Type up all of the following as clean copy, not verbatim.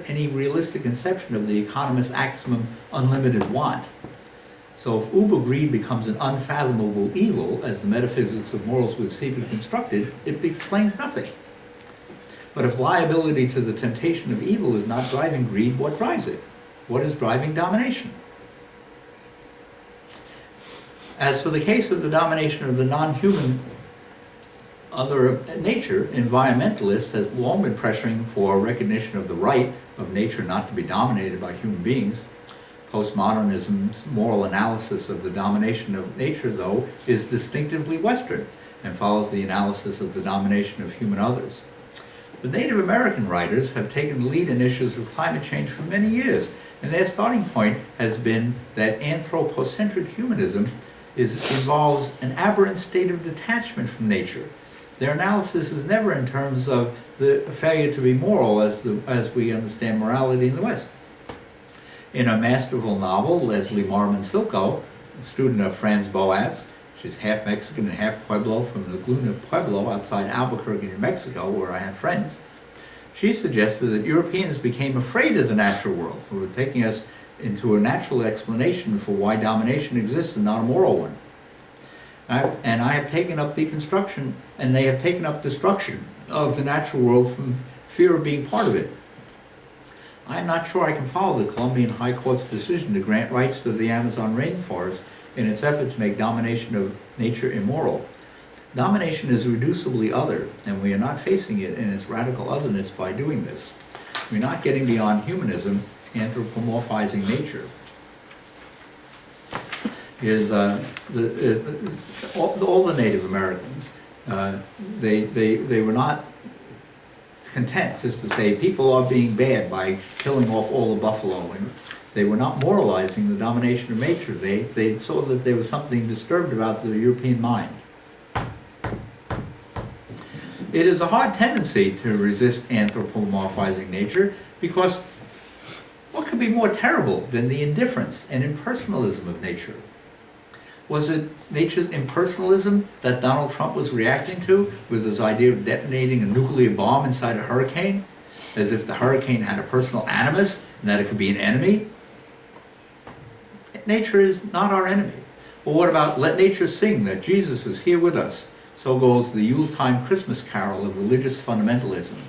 any realistic conception of the economist's axiom unlimited want. So if uber greed becomes an unfathomable evil, as the metaphysics of morals would seem to be constructed, it explains nothing. But if liability to the temptation of evil is not driving greed, what drives it? What is driving domination? As for the case of the domination of the non-human other nature, environmentalists has long been pressuring for recognition of the right of nature not to be dominated by human beings. Postmodernism's moral analysis of the domination of nature, though, is distinctively Western and follows the analysis of the domination of human others. The Native American writers have taken the lead in issues of climate change for many years, and their starting point has been that anthropocentric humanism involves an aberrant state of detachment from nature. Their analysis is never in terms of the failure to be moral as we understand morality in the West. In a masterful novel, Leslie Marmon Silko, a student of Franz Boas, she's half Mexican and half Pueblo from the Laguna Pueblo outside Albuquerque, New Mexico, where I had friends, she suggested that Europeans became afraid of the natural world, who were taking us into a natural explanation for why domination exists and not a moral one. And I have taken up deconstruction, and they have taken up destruction of the natural world from fear of being part of it. I am not sure I can follow the Colombian High Court's decision to grant rights to the Amazon rainforest in its effort to make domination of nature immoral. Domination is reducibly other, and we are not facing it in its radical otherness by doing this. We're not getting beyond humanism, anthropomorphizing nature. All the Native Americans, they were not content just to say people are being bad by killing off all the buffalo, and they were not moralizing the domination of nature. They saw that there was something disturbed about the European mind. It is a hard tendency to resist anthropomorphizing nature, because what could be more terrible than the indifference and impersonalism of nature? Was it nature's impersonalism that Donald Trump was reacting to with his idea of detonating a nuclear bomb inside a hurricane, as if the hurricane had a personal animus and that it could be an enemy? Nature is not our enemy. Or what about let nature sing that Jesus is here with us? So goes the Yuletime Christmas carol of religious fundamentalism.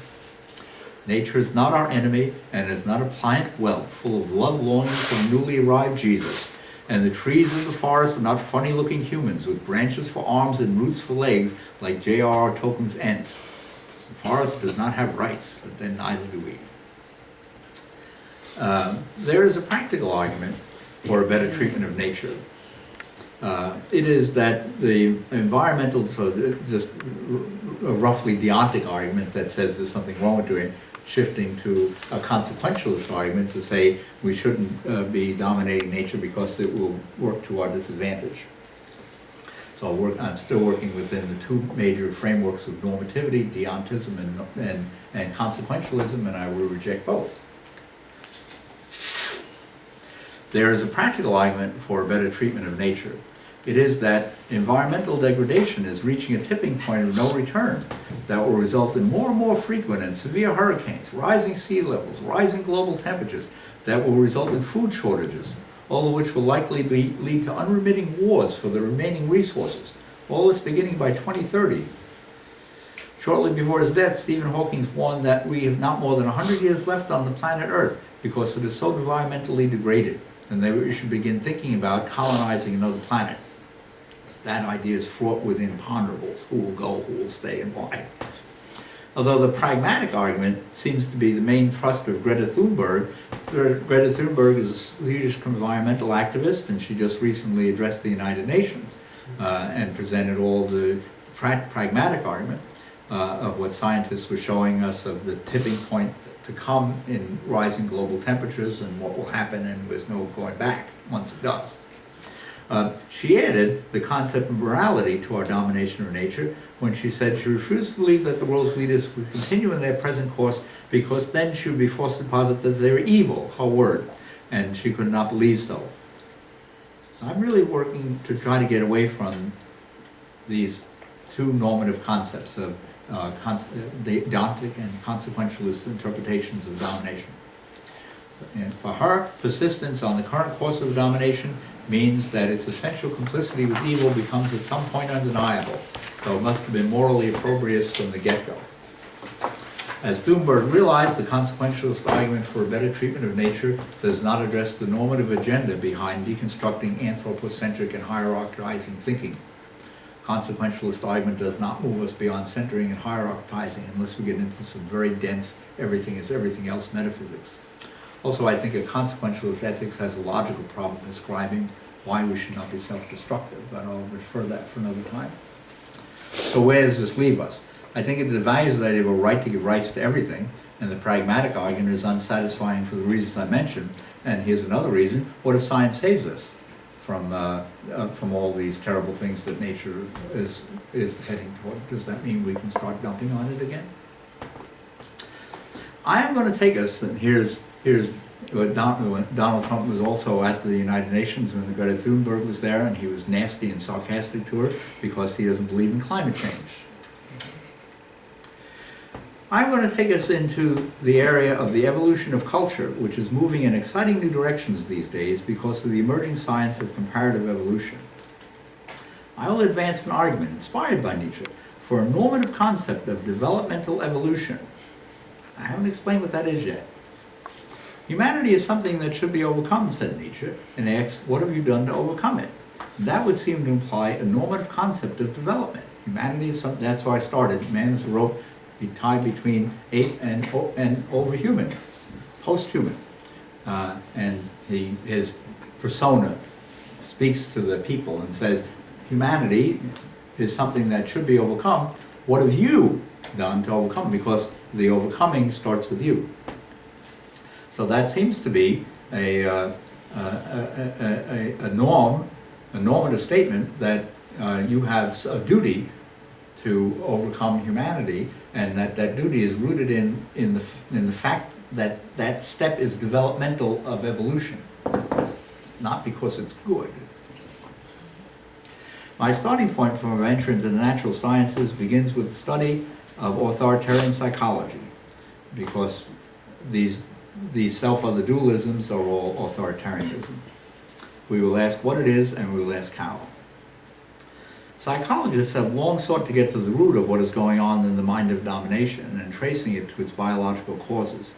Nature is not our enemy, and is not a pliant well full of love longing for the newly arrived Jesus. And the trees of the forest are not funny-looking humans with branches for arms and roots for legs like J.R.R. Tolkien's Ents. The forest does not have rights, but then neither do we. There is a practical argument for a better treatment of nature. It is that the environmental, so just a roughly deontic argument that says there's something wrong with doing it, shifting to a consequentialist argument to say we shouldn't be dominating nature because it will work to our disadvantage. So I'm still working within the two major frameworks of normativity, deontism and consequentialism, and I will reject both. There is a practical argument for a better treatment of nature. It is that environmental degradation is reaching a tipping point of no return that will result in more and more frequent and severe hurricanes, rising sea levels, rising global temperatures that will result in food shortages, all of which will likely lead to unremitting wars for the remaining resources, all this beginning by 2030. Shortly before his death, Stephen Hawking warned that we have not more than 100 years left on the planet Earth because it is so environmentally degraded, and that we should begin thinking about colonizing another planet. That idea is fraught with imponderables. Who will go, who will stay, and why? Although the pragmatic argument seems to be the main thrust of Greta Thunberg. Greta Thunberg is a Swedish environmental activist, and she just recently addressed the United Nations and presented all the pragmatic argument of what scientists were showing us of the tipping point to come in rising global temperatures and what will happen, and there's no going back once it does. She added the concept of morality to our domination of nature when she said she refused to believe that the world's leaders would continue in their present course because then she would be forced to posit that they were evil, her word, and she could not believe so. So I'm really working to try to get away from these two normative concepts of deontic and consequentialist interpretations of domination. And for her, persistence on the current course of domination means that its essential complicity with evil becomes at some point undeniable, so it must have been morally opprobrious from the get-go. As Thunberg realized, the consequentialist argument for a better treatment of nature does not address the normative agenda behind deconstructing anthropocentric and hierarchizing thinking. Consequentialist argument does not move us beyond centering and hierarchizing unless we get into some very dense everything is everything else metaphysics. Also, I think a consequentialist ethics has a logical problem describing why we should not be self-destructive, but I'll refer that for another time. So where does this leave us? I think it devalues the idea of a right to give rights to everything, and the pragmatic argument is unsatisfying for the reasons I mentioned. And here's another reason: what if science saves us from all these terrible things that nature is heading toward? Does that mean we can start dumping on it again? I am going to take us, and here's when Donald Trump was also at the United Nations when Greta Thunberg was there, and he was nasty and sarcastic to her because he doesn't believe in climate change. I'm going to take us into the area of the evolution of culture, which is moving in exciting new directions these days because of the emerging science of comparative evolution. I will advance an argument, inspired by Nietzsche, for a normative concept of developmental evolution. I haven't explained what that is yet. Humanity is something that should be overcome, said Nietzsche, and asks, what have you done to overcome it? And that would seem to imply a normative concept of development. Humanity is something, that's why I started. Man is a rope tied between ape and overhuman, post-human. And his persona speaks to the people and says, humanity is something that should be overcome. What have you done to overcome? Because the overcoming starts with you. So that seems to be a normative statement that you have a duty to overcome humanity, and that duty is rooted in the fact that that step is developmental of evolution, not because it's good. My starting point from my entry into the natural sciences begins with the study of authoritarian psychology, because these self-other dualisms are all authoritarianism. We will ask what it is, and we will ask how. Psychologists have long sought to get to the root of what is going on in the mind of domination and tracing it to its biological causes.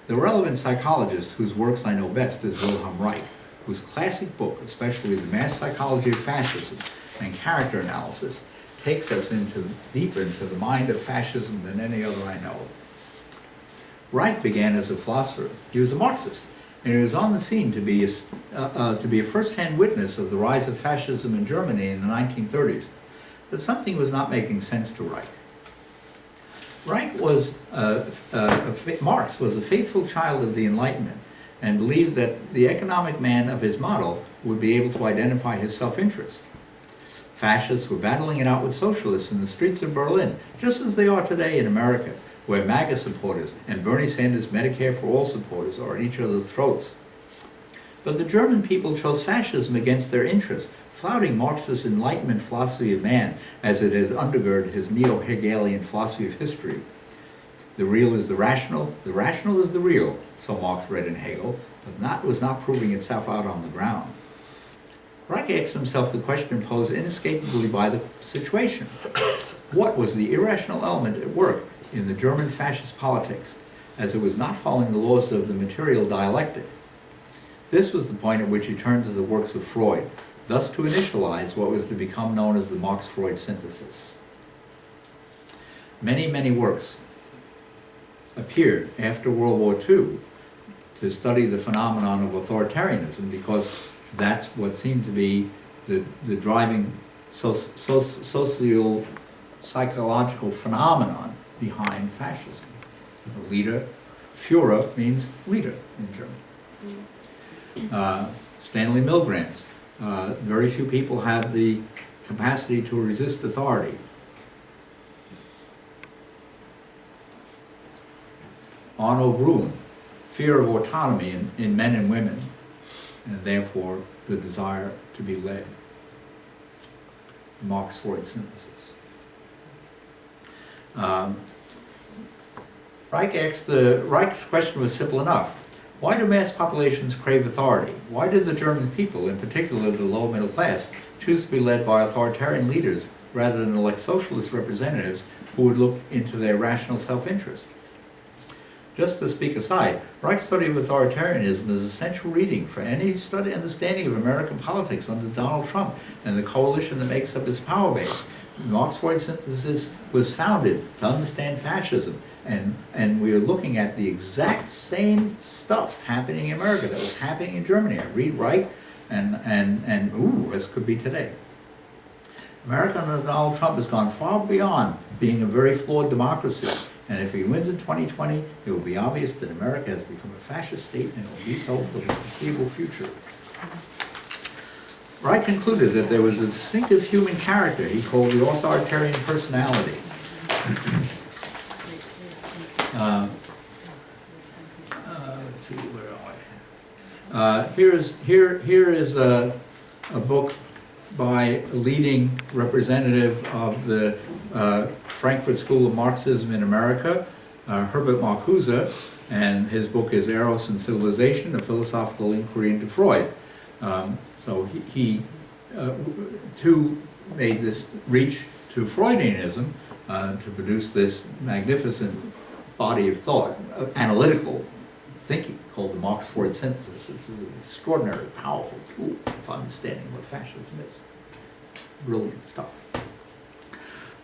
The relevant psychologist whose works I know best is Wilhelm Reich, whose classic book, especially The Mass Psychology of Fascism and Character Analysis, takes us deeper into the mind of fascism than any other I know. Reich began as a philosopher. He was a Marxist, and he was on the scene to be a first-hand witness of the rise of fascism in Germany in the 1930s. But something was not making sense to Reich. Marx was a faithful child of the Enlightenment and believed that the economic man of his model would be able to identify his self-interest. Fascists were battling it out with socialists in the streets of Berlin, just as they are today in America, where MAGA supporters and Bernie Sanders Medicare for All supporters are at each other's throats. But the German people chose fascism against their interests, flouting Marx's Enlightenment philosophy of man as it has undergirded his neo-Hegelian philosophy of history. The real is the rational is the real, so Marx read in Hegel, but that was not proving itself out on the ground. Reich asked himself the question posed inescapably by the situation. What was the irrational element at work in the German fascist politics, as it was not following the laws of the material dialectic? This was the point at which he turned to the works of Freud, thus to initialize what was to become known as the Marx-Freud synthesis. Many, many works appeared after World War II to study the phenomenon of authoritarianism, because that's what seemed to be the driving socio-psychological phenomenon behind fascism. The leader, Führer means leader in German. Stanley Milgrams. Very few people have the capacity to resist authority. Arno Gruen, fear of autonomy in men and women, and therefore the desire to be led. Marx-Freud synthesis. Reich's question was simple enough. Why do mass populations crave authority? Why did the German people, in particular the lower middle class, choose to be led by authoritarian leaders rather than elect socialist representatives who would look into their rational self-interest? Just to speak aside, Reich's study of authoritarianism is essential reading for any understanding of American politics under Donald Trump and the coalition that makes up his power base. Marx-Freud synthesis was founded to understand fascism, and we are looking at the exact same stuff happening in America that was happening in Germany. I read Reich, and ooh, this could be today. America under Donald Trump has gone far beyond being a very flawed democracy. And if he wins in 2020, it will be obvious that America has become a fascist state and will be so for the foreseeable future. Reich concluded that there was a distinctive human character he called the authoritarian personality. Let's see, where am I? Here is a book by a leading representative of the Frankfurt School of Marxism in America, Herbert Marcuse, and his book is Eros and Civilization, a philosophical inquiry into Freud. So he too made this reach to Freudianism to produce this magnificent body of thought, analytical thinking, called the Marx-Freud synthesis, which is an extraordinary, powerful tool for understanding what fascism is. Brilliant stuff.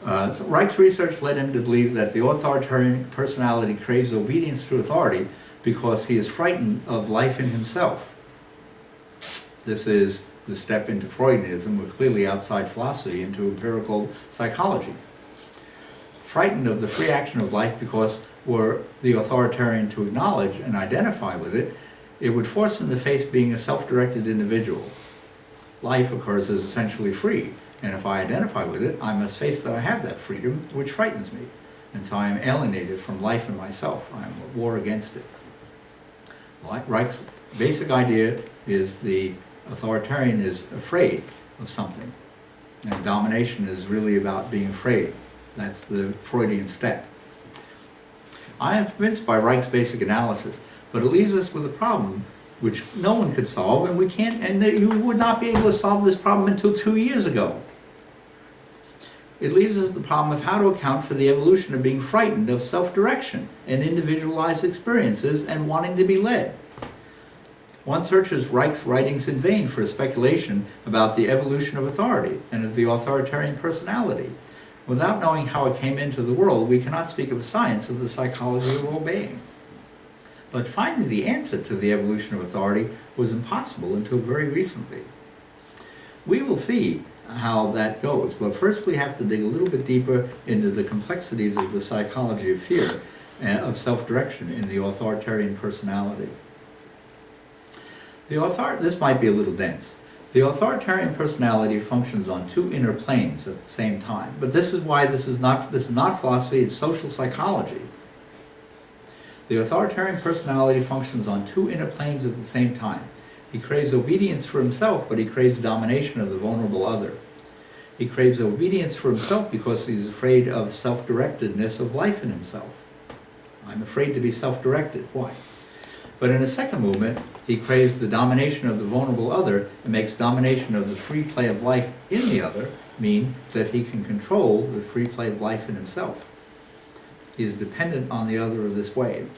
So Reich's research led him to believe that the authoritarian personality craves obedience to authority because he is frightened of life in himself. This is the step into Freudianism, or clearly outside philosophy, into empirical psychology. Frightened of the free action of life because were the authoritarian to acknowledge and identify with it, it would force him to face being a self-directed individual. Life occurs as essentially free, and if I identify with it, I must face that I have that freedom, which frightens me. And so I am alienated from life and myself. I am at war against it. Reich's basic idea is the authoritarian is afraid of something. And domination is really about being afraid. That's the Freudian step. I am convinced by Reich's basic analysis, but it leaves us with a problem which no one could solve, and we can't, and you would not be able to solve this problem until 2 years ago. It leaves us the problem of how to account for the evolution of being frightened of self-direction and individualized experiences and wanting to be led. One searches Reich's writings in vain for a speculation about the evolution of authority and of the authoritarian personality. Without knowing how it came into the world, we cannot speak of a science of the psychology of obeying. But finding the answer to the evolution of authority was impossible until very recently. We will see how that goes, but first we have to dig a little bit deeper into the complexities of the psychology of fear and of self-direction in the authoritarian personality. This might be a little dense. The authoritarian personality functions on two inner planes at the same time, but this is why this is not philosophy, it's social psychology. The authoritarian personality functions on two inner planes at the same time. He craves obedience for himself, but he craves domination of the vulnerable other. He craves obedience for himself because he's afraid of self-directedness of life in himself. I'm afraid to be self-directed. Why? But in a second movement, he craves the domination of the vulnerable other and makes domination of the free play of life in the other mean that he can control the free play of life in himself. He is dependent on the other of this way.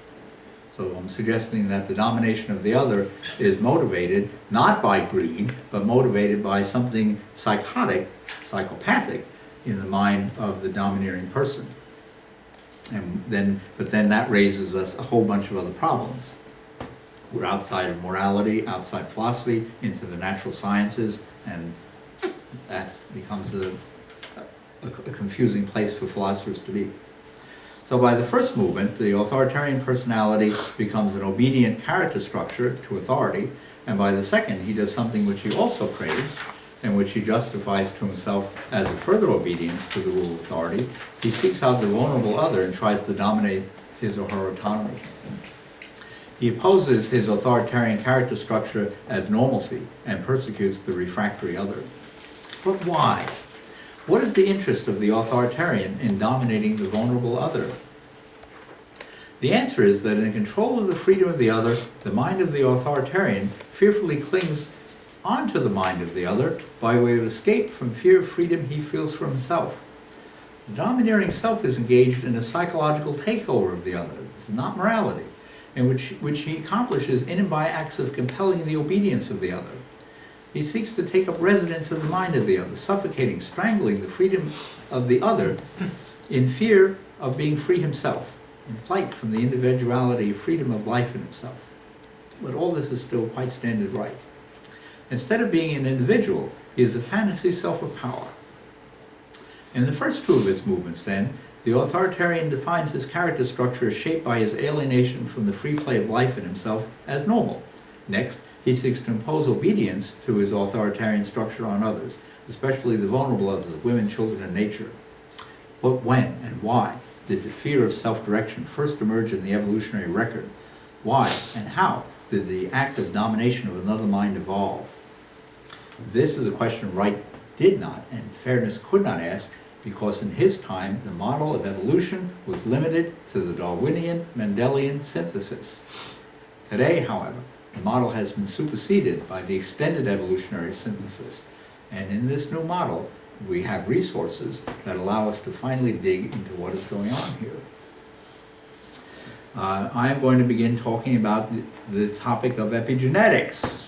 So I'm suggesting that the domination of the other is motivated not by greed, but motivated by something psychotic, psychopathic, in the mind of the domineering person. But then that raises us a whole bunch of other problems. We're outside of morality, outside philosophy, into the natural sciences, and that becomes a confusing place for philosophers to be. So by the first movement, the authoritarian personality becomes an obedient character structure to authority, and by the second, he does something which he also craves, and which he justifies to himself as a further obedience to the rule of authority. He seeks out the vulnerable other and tries to dominate his or her autonomy. He opposes his authoritarian character structure as normalcy and persecutes the refractory other. But why? What is the interest of the authoritarian in dominating the vulnerable other? The answer is that in control of the freedom of the other, the mind of the authoritarian fearfully clings onto the mind of the other by way of escape from fear of freedom he feels for himself. The domineering self is engaged in a psychological takeover of the other. This is not morality, in which he accomplishes in and by acts of compelling the obedience of the other. He seeks to take up residence in the mind of the other, suffocating, strangling the freedom of the other in fear of being free himself, in flight from the individuality, freedom of life in himself. But all this is still quite standard right. Instead of being an individual, he is a fantasy self of power. In the first two of its movements, then, the authoritarian defines his character structure as shaped by his alienation from the free play of life in himself as normal. Next, he seeks to impose obedience to his authoritarian structure on others, especially the vulnerable others, women, children, and nature. But when and why did the fear of self-direction first emerge in the evolutionary record? Why and how did the act of domination of another mind evolve? This is a question Wright did not, and in fairness could not ask, because in his time the model of evolution was limited to the Darwinian Mendelian synthesis. Today, however, the model has been superseded by the extended evolutionary synthesis, and in this new model we have resources that allow us to finally dig into what is going on here. I am going to begin talking about the topic of epigenetics.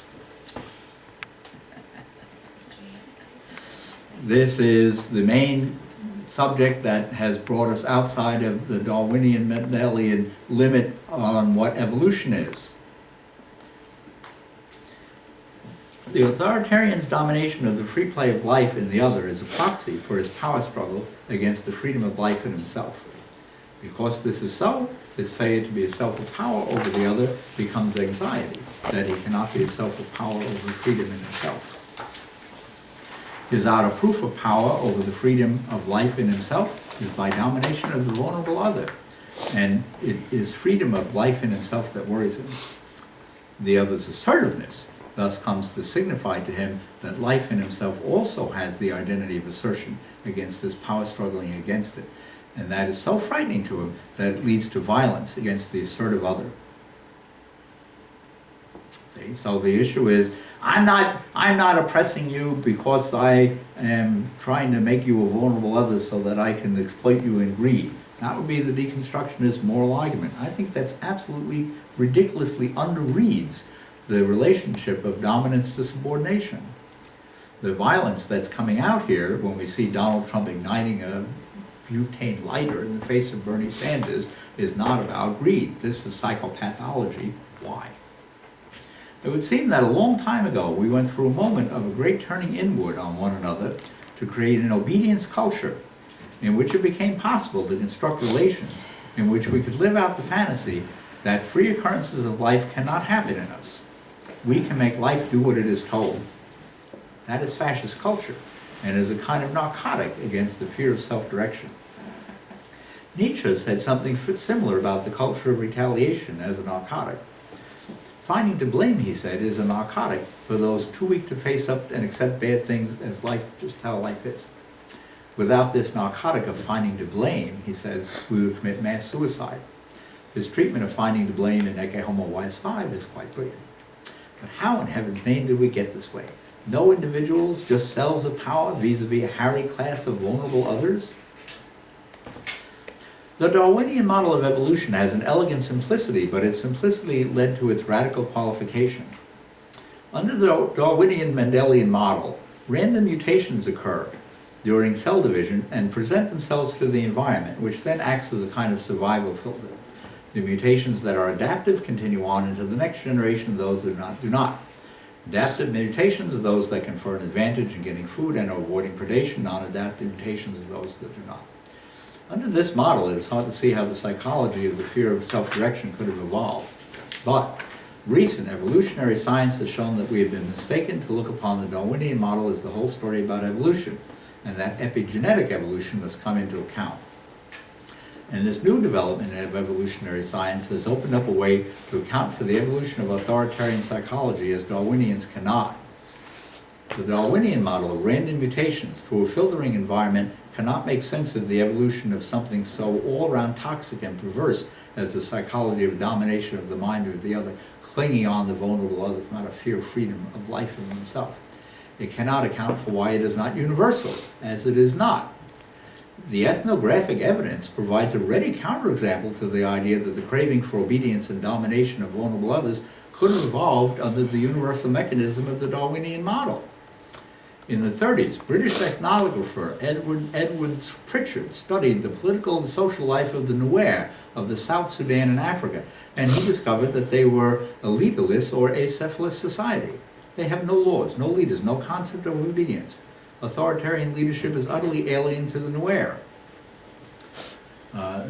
This is the main subject that has brought us outside of the Darwinian Mendelian limit on what evolution is. The authoritarian's domination of the free play of life in the other is a proxy for his power struggle against the freedom of life in himself. Because this is so, his failure to be a self of power over the other becomes anxiety, that he cannot be a self of power over freedom in himself. His outer proof of power over the freedom of life in himself is by domination of the vulnerable other, and it is freedom of life in himself that worries him. The other's assertiveness thus comes to signify to him that life in himself also has the identity of assertion against his power struggling against it, and that is so frightening to him that it leads to violence against the assertive other. See, so the issue is, I'm not oppressing you because I am trying to make you a vulnerable other so that I can exploit you in greed. That would be the deconstructionist moral argument. I think that's absolutely ridiculously underreads the relationship of dominance to subordination. The violence that's coming out here when we see Donald Trump igniting a butane lighter in the face of Bernie Sanders is not about greed. This is psychopathology. Why? It would seem that a long time ago we went through a moment of a great turning inward on one another to create an obedience culture in which it became possible to construct relations in which we could live out the fantasy that free occurrences of life cannot happen in us. We can make life do what it is told. That is fascist culture, and is a kind of narcotic against the fear of self-direction. Nietzsche said something similar about the culture of retaliation as a narcotic. Finding to blame, he said, is a narcotic for those too weak to face up and accept bad things as life, just how life is. Without this narcotic of finding to blame, he says, we would commit mass suicide. His treatment of finding to blame in Ecce Homo Wise 5 is quite brilliant. But how in heaven's name did we get this way? No individuals, just cells of power vis-a-vis a harried class of vulnerable others? The Darwinian model of evolution has an elegant simplicity, but its simplicity led to its radical qualification. Under the Darwinian Mendelian model, random mutations occur during cell division and present themselves to the environment, which then acts as a kind of survival filter. The mutations that are adaptive continue on into the next generation of those that do not. Adaptive mutations are those that confer an advantage in getting food and avoiding predation. Non-adaptive mutations are those that do not. Under this model, it is hard to see how the psychology of the fear of self-direction could have evolved. But recent evolutionary science has shown that we have been mistaken to look upon the Darwinian model as the whole story about evolution, and that epigenetic evolution must come into account. And this new development of evolutionary science has opened up a way to account for the evolution of authoritarian psychology as Darwinians cannot. The Darwinian model of random mutations through a filtering environment cannot make sense of the evolution of something so all-around toxic and perverse as the psychology of domination of the mind of the other, clinging on the vulnerable other from out of fear of freedom of life in himself. It cannot account for why it is not universal, as it is not. The ethnographic evidence provides a ready counterexample to the idea that the craving for obedience and domination of vulnerable others could have evolved under the universal mechanism of the Darwinian model. In the 30s, British ethnographer Edward Pritchard studied the political and social life of the Nuer of the South Sudan and Africa, and he discovered that they were a leaderless or acephalous society. They have no laws, no leaders, no concept of obedience. Authoritarian leadership is utterly alien to the Nuer.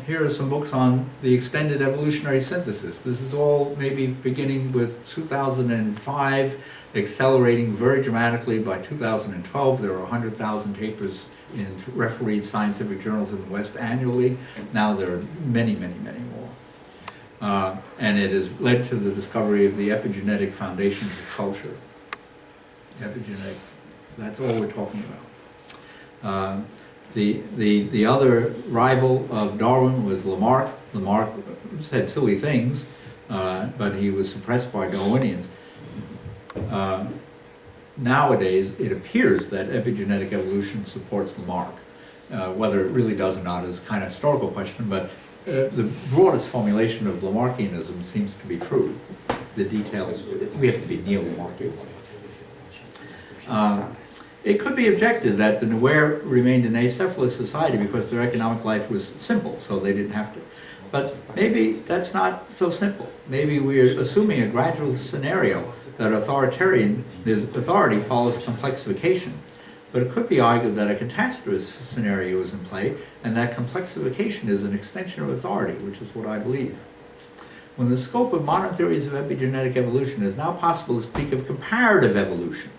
Here are some books on the extended evolutionary synthesis. This is all maybe beginning with 2005, accelerating very dramatically. By 2012, there are 100,000 papers in refereed scientific journals in the West annually. Now there are many, many, many more. And it has led to the discovery of the epigenetic foundations of culture. Epigenetic, that's all we're talking about. The other rival of Darwin was Lamarck. Lamarck said silly things, but he was suppressed by Darwinians. Nowadays, it appears that epigenetic evolution supports Lamarck. Whether it really does or not is kind of a historical question, but the broadest formulation of Lamarckianism seems to be true. The details, we have to be neo-Lamarckian. It could be objected that the Nuer remained an acephalous society because their economic life was simple, so they didn't have to. But maybe that's not so simple. Maybe we're assuming a gradual scenario that authority follows complexification. But it could be argued that a catastrophist scenario is in play, and that complexification is an extension of authority, which is what I believe. When the scope of modern theories of epigenetic evolution, it is now possible to speak of comparative evolution.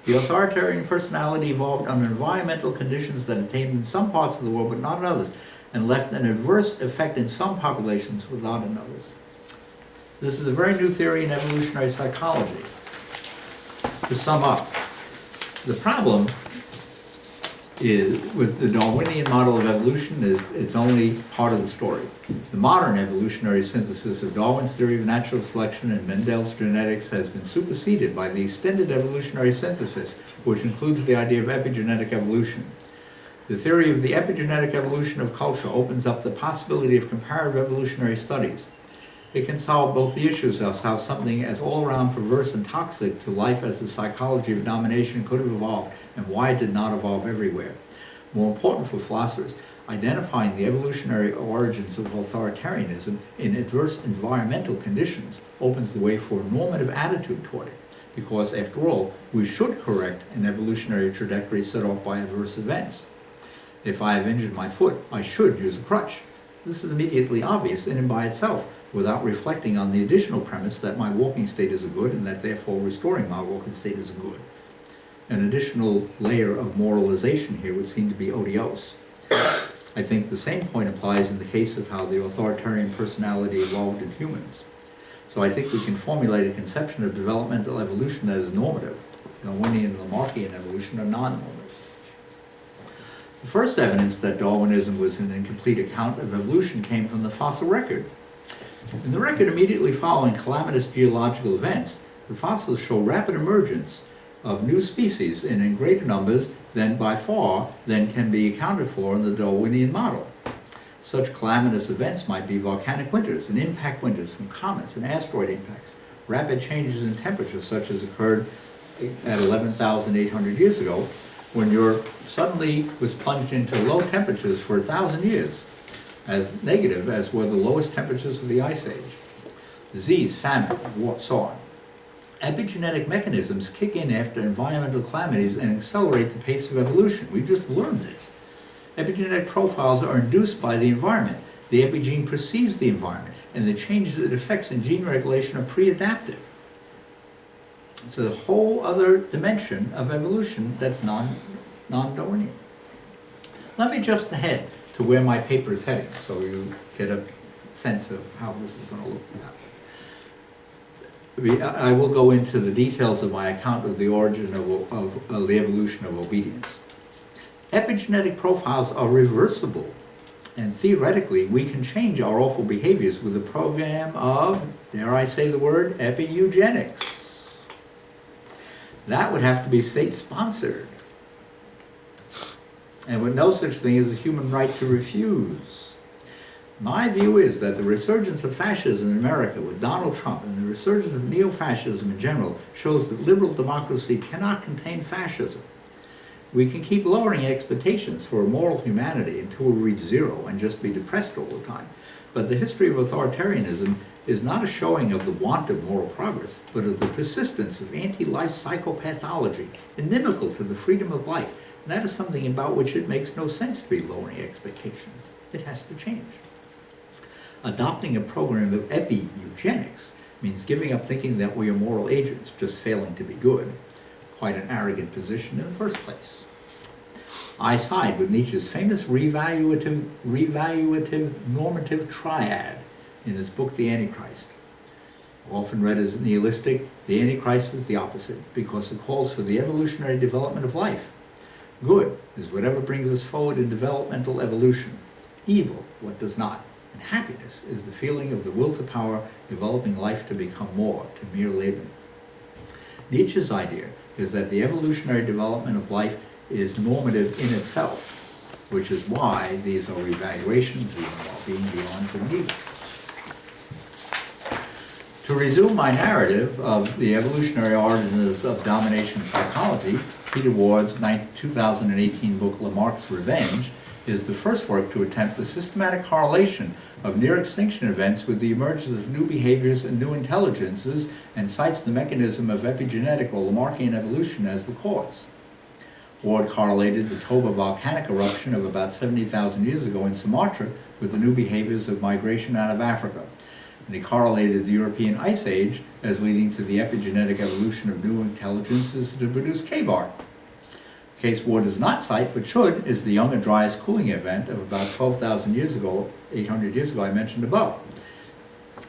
The authoritarian personality evolved under environmental conditions that attained in some parts of the world but not in others, and left an adverse effect in some populations without in others. This is a very new theory in evolutionary psychology. To sum up, the problem is with the Darwinian model of evolution is it's only part of the story. The modern evolutionary synthesis of Darwin's theory of natural selection and Mendel's genetics has been superseded by the extended evolutionary synthesis, which includes the idea of epigenetic evolution. The theory of the epigenetic evolution of culture opens up the possibility of comparative evolutionary studies. It can solve both the issues of how something as all-around perverse and toxic to life as the psychology of domination could have evolved and why it did not evolve everywhere. More important for philosophers, identifying the evolutionary origins of authoritarianism in adverse environmental conditions opens the way for a normative attitude toward it, because after all, we should correct an evolutionary trajectory set off by adverse events. If I have injured my foot, I should use a crutch. This is immediately obvious in and by itself, without reflecting on the additional premise that my walking state is a good and that therefore restoring my walking state is a good. An additional layer of moralization here would seem to be odious. I think the same point applies in the case of how the authoritarian personality evolved in humans. So I think we can formulate a conception of developmental evolution that is normative. Darwinian and Lamarckian evolution are non-normative. The first evidence that Darwinism was an incomplete account of evolution came from the fossil record. In the record immediately following calamitous geological events, the fossils show rapid emergence of new species and in greater numbers than by far than can be accounted for in the Darwinian model. Such calamitous events might be volcanic winters and impact winters from comets and asteroid impacts, rapid changes in temperature such as occurred at 11,800 years ago, when Europe suddenly was plunged into low temperatures for 1,000 years, as negative as were the lowest temperatures of the Ice Age. Disease, famine, war, so on. Epigenetic mechanisms kick in after environmental calamities and accelerate the pace of evolution. We just learned this. Epigenetic profiles are induced by the environment. The epigene perceives the environment, and the changes it affects in gene regulation are pre-adaptive. It's a whole other dimension of evolution that's non-Darwinian. Let me jump ahead to where my paper is heading, so you get a sense of how this is going to look. I will go into the details of my account of the origin of the evolution of obedience. Epigenetic profiles are reversible. And theoretically, we can change our awful behaviors with a program of, dare I say the word, epigenetic. That would have to be state-sponsored, and with no such thing as a human right to refuse. My view is that the resurgence of fascism in America with Donald Trump and the resurgence of neo-fascism in general shows that liberal democracy cannot contain fascism. We can keep lowering expectations for moral humanity until we reach zero and just be depressed all the time. But the history of authoritarianism is not a showing of the want of moral progress, but of the persistence of anti-life psychopathology, inimical to the freedom of life. And that is something about which it makes no sense to be lowering expectations. It has to change. Adopting a program of epigenetic means giving up thinking that we are moral agents, just failing to be good. Quite an arrogant position in the first place. I side with Nietzsche's famous revaluative normative triad in his book The Antichrist. Often read as nihilistic, the Antichrist is the opposite because it calls for the evolutionary development of life. Good is whatever brings us forward in developmental evolution. Evil, what does not. And happiness is the feeling of the will to power, developing life to become more, to mere Leben. Nietzsche's idea is that the evolutionary development of life is normative in itself, which is why these are evaluations even while being beyond good and evil. To resume my narrative of the evolutionary origins of domination psychology, Peter Ward's 2018 book Lamarck's Revenge is the first work to attempt the systematic correlation of near-extinction events with the emergence of new behaviors and new intelligences, and cites the mechanism of epigenetic or Lamarckian evolution as the cause. Ward correlated the Toba volcanic eruption of about 70,000 years ago in Sumatra with the new behaviors of migration out of Africa. And he correlated the European Ice Age as leading to the epigenetic evolution of new intelligences to produce cave art. The case Ward does not cite, but should, is the Younger Dryas cooling event of about 12,000 years ago, 800 years ago, I mentioned above.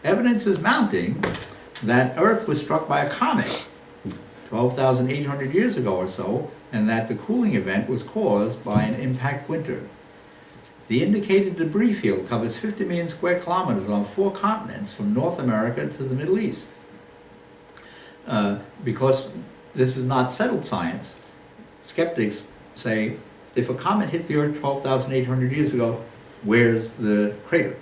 Evidence is mounting that Earth was struck by a comet 12,800 years ago or so, and that the cooling event was caused by an impact winter. The indicated debris field covers 50 million square kilometers on 4 continents from North America to the Middle East. Because this is not settled science, skeptics say, if a comet hit the Earth 12,800 years ago, where's the crater?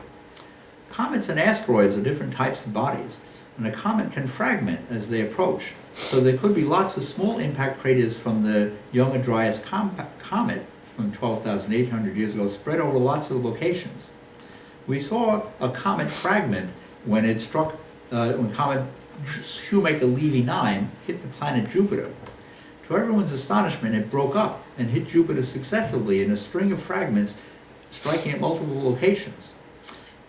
Comets and asteroids are different types of bodies, and a comet can fragment as they approach. So there could be lots of small impact craters from the Younger Dryas comet from 12,800 years ago spread over lots of locations. We saw a comet fragment when it struck, when comet Shoemaker-Levy 9 hit the planet Jupiter. To everyone's astonishment, it broke up and hit Jupiter successively in a string of fragments striking at multiple locations.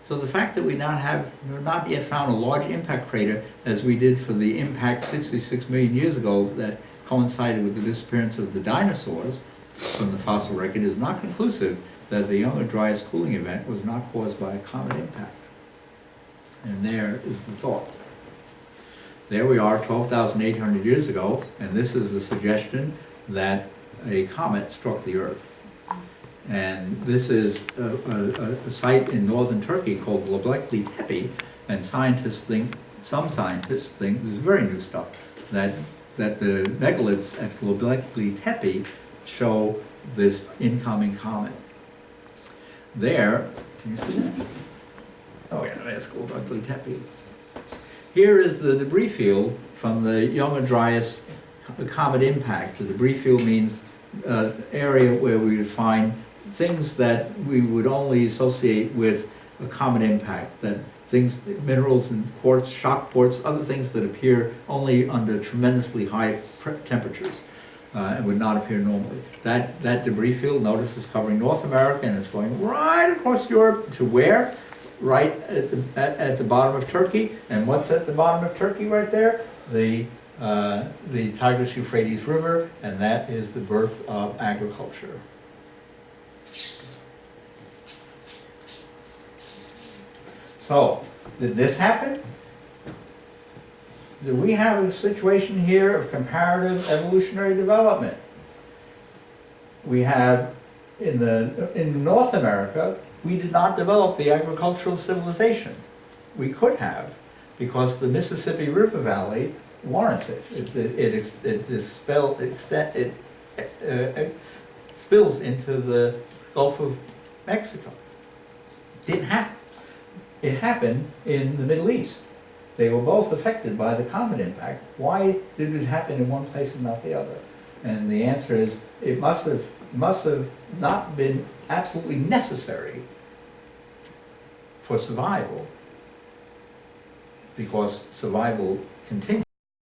So the fact that we have not yet found a large impact crater as we did for the impact 66 million years ago that coincided with the disappearance of the dinosaurs from the fossil record is not conclusive that the Younger Dryas cooling event was not caused by a comet impact. And there is the thought. There we are 12,800 years ago, and this is a suggestion that a comet struck the Earth. And this is a site in northern Turkey called Göbekli Tepe, and some scientists think, this is very new stuff, that the megaliths at Göbekli Tepe show this incoming comet. There, can you see that? Oh yeah, that's Göbekli Tepe. Here is the debris field from the Younger Dryas comet impact. The debris field means area where we would find things that we would only associate with a comet impact, that things, minerals and quartz, shock quartz, other things that appear only under tremendously high temperatures and would not appear normally. That debris field, notice, is covering North America, and it's going right across Europe to where? Right at the bottom of Turkey. And what's at the bottom of Turkey right there? The Tigris-Euphrates River, and that is the birth of agriculture. So, did this happen? Do we have a situation here of comparative evolutionary development? We have in North America We did not develop the agricultural civilization. We could have, because the Mississippi River Valley warrants it. It spills into the Gulf of Mexico. Didn't happen. It happened in the Middle East. They were both affected by the comet impact. Why did it happen in one place and not the other? And the answer is, it must have not been absolutely necessary for survival, because survival continued.